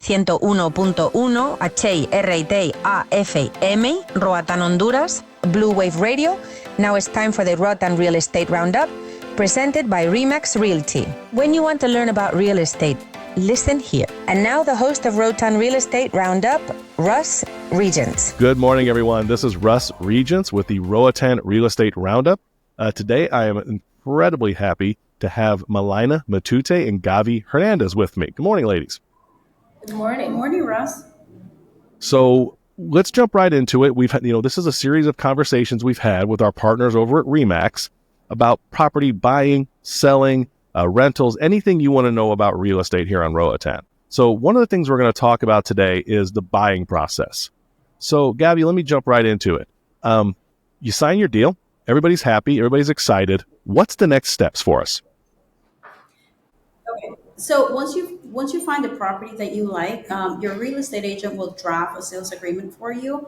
101.1 HIRT AFM, Roatan, Honduras, Blue Wave Radio. Now it's time for the Roatan Real Estate Roundup, presented by ReMax Realty. When you want to learn about real estate, listen here. And now the host of Roatan Real Estate Roundup, Russ Regentz. Good morning, everyone. This is Russ Regentz with the Roatan Real Estate Roundup. Today, I am incredibly happy to have Melaina Matute and Gavy Hernandez with me. Good morning, ladies. Good morning. Good morning, Russ. So let's jump right into it. We've had, this is a series of conversations we've had with our partners over at ReMax about property buying, selling, rentals, anything you want to know about real estate here on Roatan. So one of the things we're going to talk about today is the buying process. So Gavy, let me jump right into it. You sign your deal. Everybody's happy. Everybody's excited. What's the next steps for us? Okay. So once you find a property that you like, your real estate agent will draft a sales agreement for you.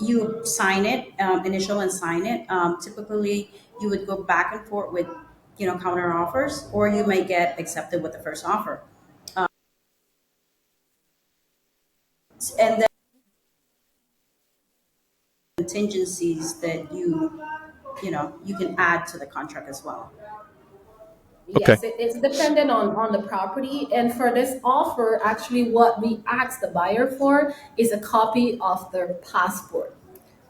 You sign it, initial and sign it. Typically, you would go back and forth with, counter offers, or you may get accepted with the first offer. And then contingencies that you can add to the contract as well. Yes, it's dependent on the property. And for this offer, actually what we ask the buyer for is a copy of their passport.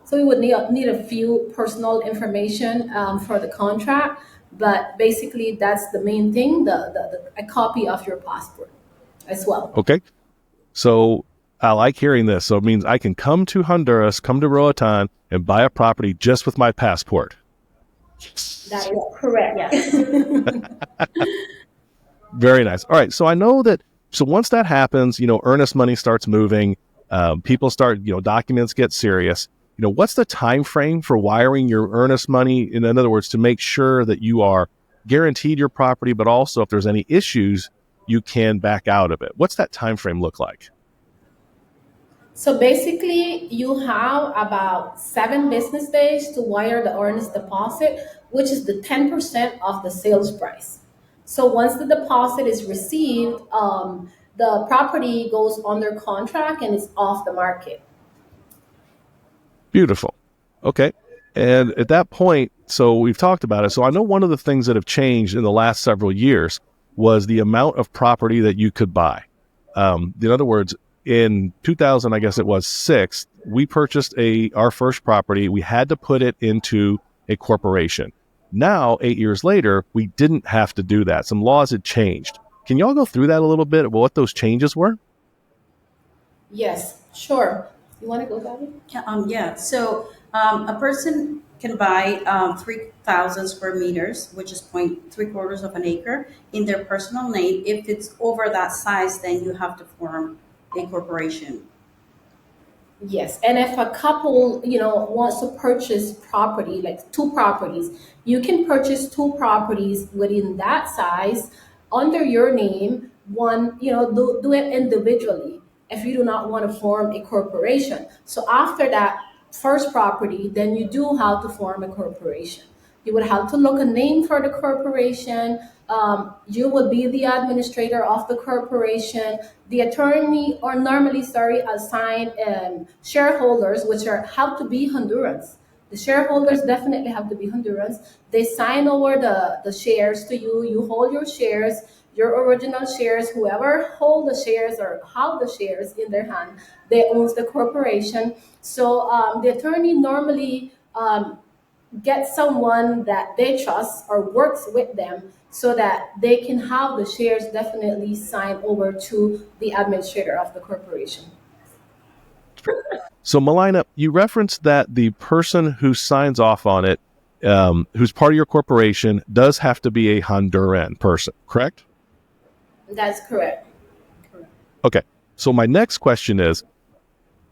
So we would need a few personal information for the contract, but basically that's the main thing, a copy of your passport as well. Okay. So I like hearing this. So it means I can come to Honduras, come to Roatan, and buy a property just with my passport. That is correct. Yes. Very nice. All right. So I know that, so once that happens, earnest money starts moving, people start, documents get serious. What's the time frame for wiring your earnest money? In other words, to make sure that you are guaranteed your property, but also if there's any issues, you can back out of it. What's that time frame look like? So basically, you have about 7 business days to wire the earnest deposit, which is the 10% of the sales price. So once the deposit is received, the property goes under contract and it's off the market. Beautiful. Okay. And at that point, so we've talked about it. So I know one of the things that have changed in the last several years was the amount of property that you could buy. In other words, in 2000, I guess it was 6, we purchased our first property. We had to put it into a corporation. Now, 8 years later, we didn't have to do that. Some laws had changed. Can y'all go through that a little bit, what those changes were? Yes, sure. You want to go, Gavy? Yeah. So a person can buy 3,000 square meters, which is 0.75 of an acre, in their personal name. If it's over that size, then you have to form a corporation. Yes, and if a couple, wants to purchase property, like 2 properties, you can purchase 2 properties within that size under your name. One, do it individually if you do not want to form a corporation. So after that first property, then you do have to form a corporation. You would have to look a name for the corporation. You would be the administrator of the corporation. The attorney or normally, assign shareholders, which have to be Hondurans. The shareholders definitely have to be Hondurans. They sign over the shares to you. You hold your shares, your original shares. Whoever hold the shares or have the shares in their hand, they owns the corporation. So the attorney normally get someone that they trust or works with them so that they can have the shares definitely signed over to the administrator of the corporation. So Melaina, you referenced that the person who signs off on it, who's part of your corporation, does have to be a Honduran person, correct? That's correct. Okay. So my next question is,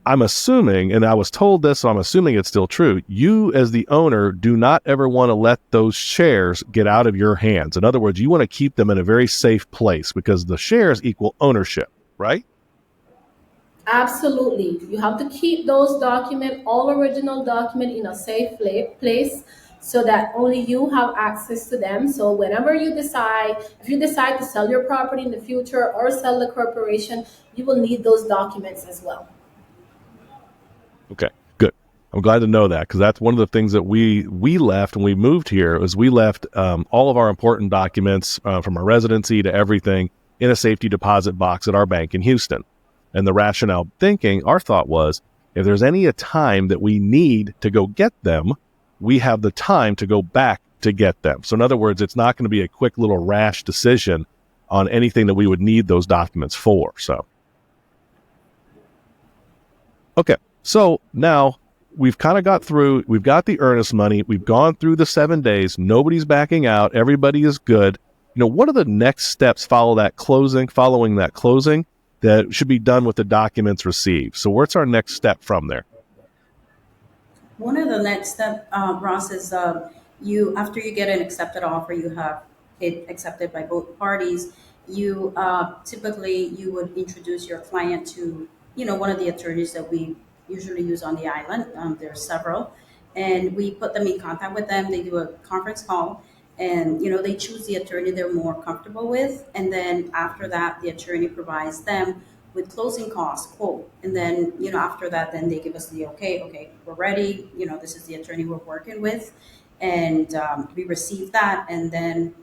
I'm assuming, and I was told this, so I'm assuming it's still true, you as the owner do not ever want to let those shares get out of your hands. In other words, you want to keep them in a very safe place because the shares equal ownership, right? Absolutely. You have to keep those documents, all original document, in a safe place. so that only you have access to them. So whenever you decide, if you decide to sell your property in the future or sell the corporation, you will need those documents as well. Okay, good. I'm glad to know that, because that's one of the things that we left when we moved here. Was we left all of our important documents from our residency to everything in a safety deposit box at our bank in Houston. And the rationale our thought was, if there's any a time that we need to go get them, we have the time to go back to get them. So in other words, it's not going to be a quick little rash decision on anything that we would need those documents for. So, okay. So now we've kind of we've got the earnest money. We've gone through the 7 days. Nobody's backing out. Everybody is good. What are the next steps following that closing that should be done with the documents received? So what's our next step from there? One of the next step, Ross, is after you get an accepted offer, you have it accepted by both parties. You typically you would introduce your client to one of the attorneys that we usually use on the island. There are several, and we put them in contact with them. They do a conference call, and they choose the attorney they're more comfortable with, and then after that, the attorney provides them with closing costs quote, and then after that, then they give us the okay, we're ready. This is the attorney we're working with, and we receive that, and then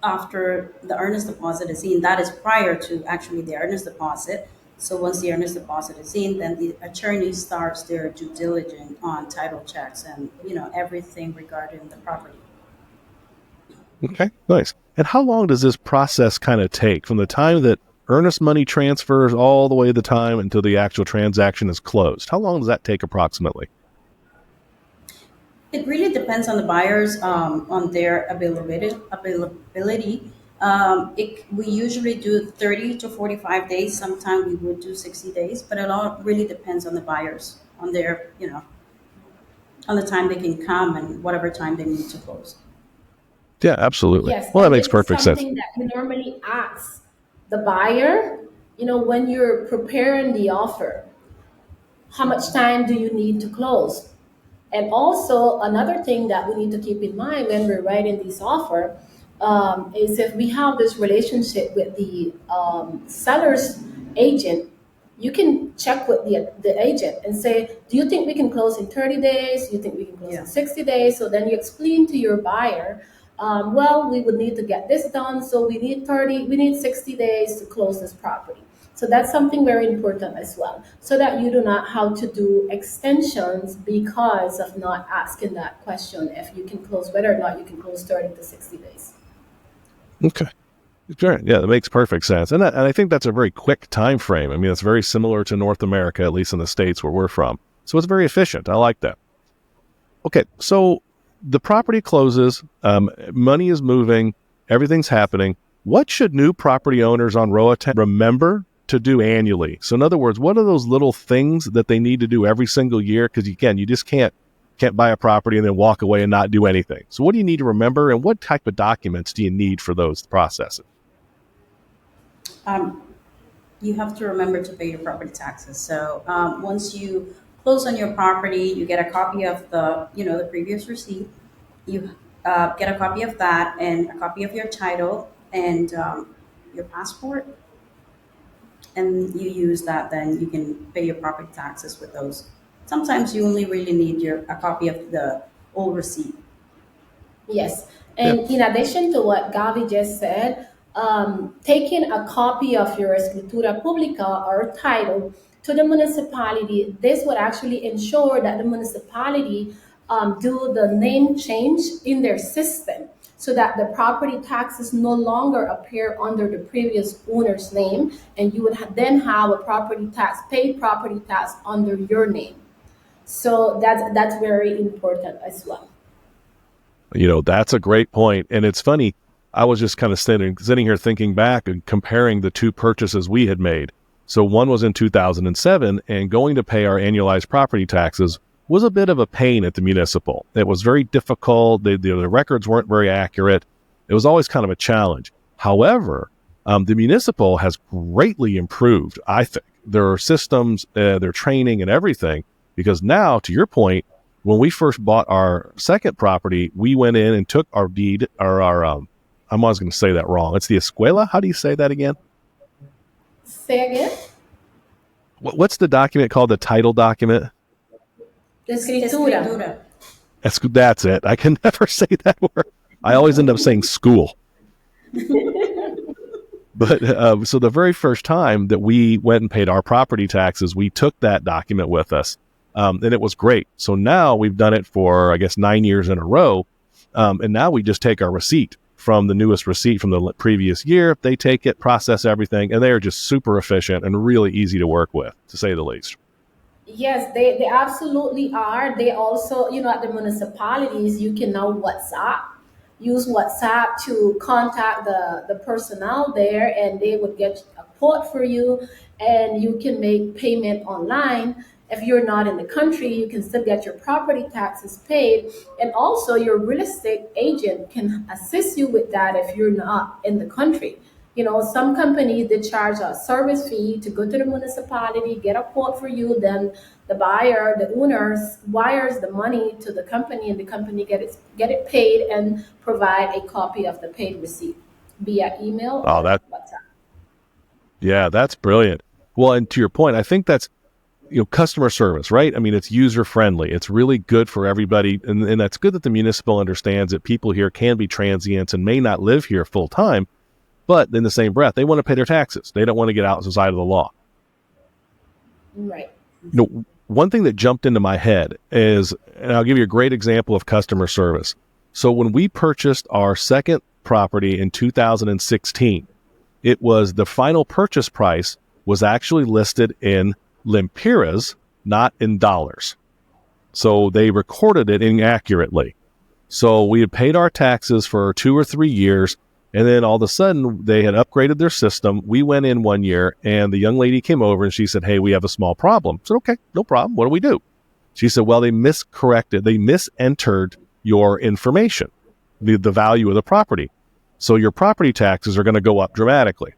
after the earnest deposit is in, that is prior to actually the earnest deposit. So once the earnest deposit is in, then the attorney starts their due diligence on title checks and everything regarding the property. Okay, nice. And how long does this process kind of take from the time that earnest money transfers all the way to the time until the actual transaction is closed? How long does that take approximately? It really depends on the buyers, on their availability. We usually do 30 to 45 days. Sometimes we would do 60 days, but it all really depends on the buyers, on their, on the time they can come and whatever time they need to close. Yeah, absolutely. Yes, well, that makes perfect sense. Something that you normally ask the buyer, when you're preparing the offer, how much time do you need to close? And also another thing that we need to keep in mind when we're writing this offer is if we have this relationship with the seller's agent, you can check with the agent and say, do you think we can close in 30 days? Do you think we can close in 60 days? So then you explain to your buyer, we would need to get this done. So we need 60 days to close this property. So that's something very important as well, so that you do not have to do extensions because of not asking that question if you can close, whether or not you can close 30 to 60 days. Okay. Sure. Yeah, that makes perfect sense. And I think that's a very quick time frame. I mean, it's very similar to North America, at least in the States where we're from. So it's very efficient. I like that. Okay, so the property closes, money is moving, everything's happening. What should new property owners on Roatan remember to do annually? So in other words, what are those little things that they need to do every single year? Because you just can't buy a property and then walk away and not do anything. So what do you need to remember, and what type of documents do you need for those processes? You have to remember to pay your property taxes. So once you close on your property, you get a copy of the previous receipt. You get a copy of that and a copy of your title and your passport. And you use that, then you can pay your property taxes with those. Sometimes you only really need a copy of the old receipt. Yes, and in addition to what Gavy just said, taking a copy of your escritura pública or title to the municipality, this would actually ensure that the municipality do the name change in their system, so that the property taxes no longer appear under the previous owner's name, and you would then have a paid property tax under your name. So that's very important as well. That's a great point. And it's funny, I was just kind of sitting here thinking back and comparing the two purchases we had made. So one was in 2007, and going to pay our annualized property taxes was a bit of a pain at the municipal. It was very difficult. The records weren't very accurate. It was always kind of a challenge. However, the municipal has greatly improved, I think, their systems, their training and everything, because now, to your point, When we first bought our second property, we went in and took our deed, or I'm always going to say that wrong. It's the escuela. How do you say that again? Say again? What's the document called? The title document? Escritura. That's it. I can never say that word. I always end up saying school. But so the very first time that we went and paid our property taxes, we took that document with us, and it was great. So now we've done it for, I guess, 9 years in a row, and now we just take our receipt from the newest receipt from the previous year. They take it, process everything, and they are just super efficient and really easy to work with, to say the least. Yes, they absolutely are. They also, at the municipalities, you can now use WhatsApp to contact the personnel there, and they would get a quote for you, and you can make payment online. If you're not in the country, you can still get your property taxes paid, and also your real estate agent can assist you with that if you're not in the country. Some companies, they charge a service fee to go to the municipality, get a quote for you, then the buyer, the owners, wires the money to the company, and the company get it paid and provide a copy of the paid receipt via email or WhatsApp. Yeah, that's brilliant. Well, and to your point, I think that's, customer service, right? I mean, it's user friendly. It's really good for everybody. And that's good that the municipal understands that people here can be transients and may not live here full time. But in the same breath, they want to pay their taxes. They don't want to get outside of the law. Right. One thing that jumped into my head is, and I'll give you a great example of customer service. So when we purchased our second property in 2016, it was the final purchase price was actually listed in lempiras, not in dollars. So they recorded it inaccurately. So we had paid our taxes for 2 or 3 years. And then all of a sudden, they had upgraded their system. We went in one year, and the young lady came over, and she said, "Hey, we have a small problem." I said, "Okay, no problem. What do we do?" She said, "Well, they misentered your information, the value of the property. So your property taxes are going to go up dramatically."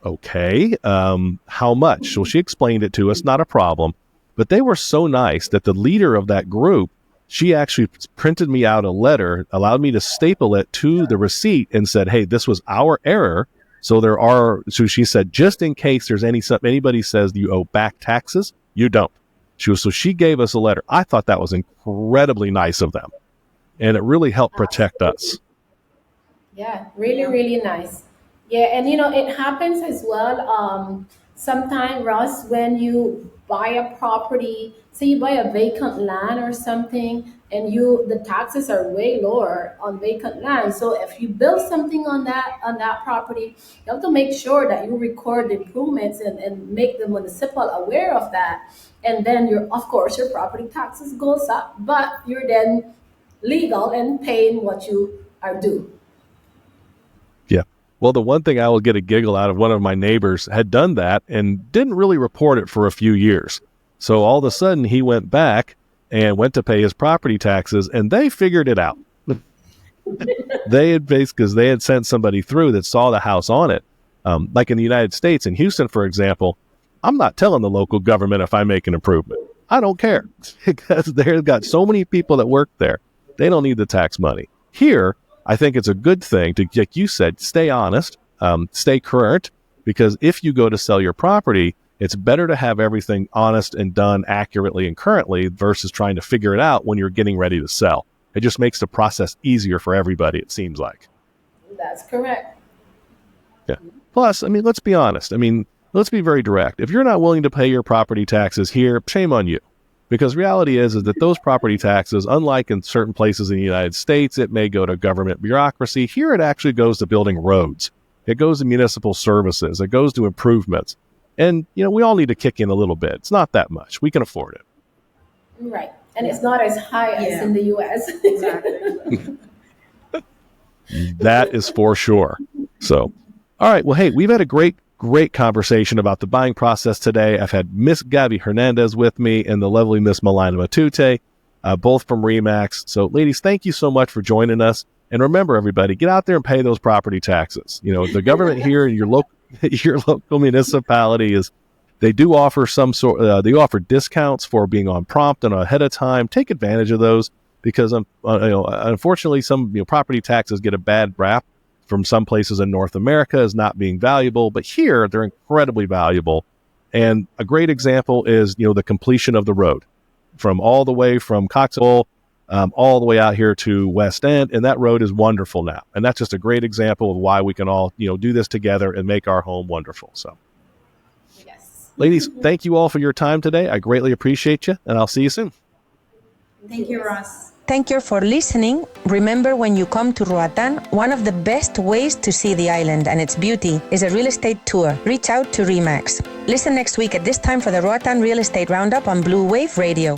Okay, how much? So she explained it to us, not a problem. But they were so nice that the leader of that group, she actually printed me out a letter, allowed me to staple it to the receipt, and said, "Hey, this was our error. So she said, just in case there's anybody says you owe back taxes, you don't." So she gave us a letter. I thought that was incredibly nice of them. And it really helped protect us. Yeah, really, really nice. Yeah, and it happens as well. Sometimes, Russ, when you buy a property, say you buy a vacant land or something, and the taxes are way lower on vacant land. So if you build something on that property, you have to make sure that you record the improvements and make the municipal aware of that. And then of course your property taxes goes up, but you're then legal and paying what you are due. Yeah. Well, the one thing I will get a giggle out of, one of my neighbors had done that and didn't really report it for a few years. So all of a sudden he went back and went to pay his property taxes, and they figured it out. Because they had sent somebody through that saw the house on it. Like in the United States, in Houston, for example, I'm not telling the local government if I make an improvement. I don't care, because they've got so many people that work there. They don't need the tax money. Here, I think it's a good thing to, like you said, stay honest, stay current, because if you go to sell your property, it's better to have everything honest and done accurately and currently versus trying to figure it out when you're getting ready to sell. It just makes the process easier for everybody, it seems like. That's correct. Yeah. Plus, let's be honest. Let's be very direct. If you're not willing to pay your property taxes here, shame on you. Because reality is that those property taxes, unlike in certain places in the United States, it may go to government bureaucracy. Here it actually goes to building roads. It goes to municipal services. It goes to improvements. And, we all need to kick in a little bit. It's not that much. We can afford it. Right. And it's not as high as in the U.S. Exactly. That is for sure. So, all right. Well, hey, we've had a great conversation about the buying process today. I've had Miss Gavy Hernandez with me and the lovely Miss Melaina Matute, both from ReMax. So, ladies, thank you so much for joining us. And remember, everybody, get out there and pay those property taxes. The government here in your local municipality is They do offer they offer discounts for being on prompt and ahead of time. Take advantage of those because unfortunately some property taxes get a bad rap from some places in North America as not being valuable, but here they're incredibly valuable. And a great example is the completion of the road from all the way from Coxville all the way out here to West End, and that road is wonderful now. And that's just a great example of why we can all do this together and make our home wonderful. So. Ladies, thank you all for your time today. I greatly appreciate you, and I'll see you soon. Thank you, Russ. Thank you for listening. Remember, when you come to Roatan, one of the best ways to see the island and its beauty is a real estate tour. Reach out to ReMax. Listen next week at this time for the Roatan Real Estate Roundup on Blue Wave Radio.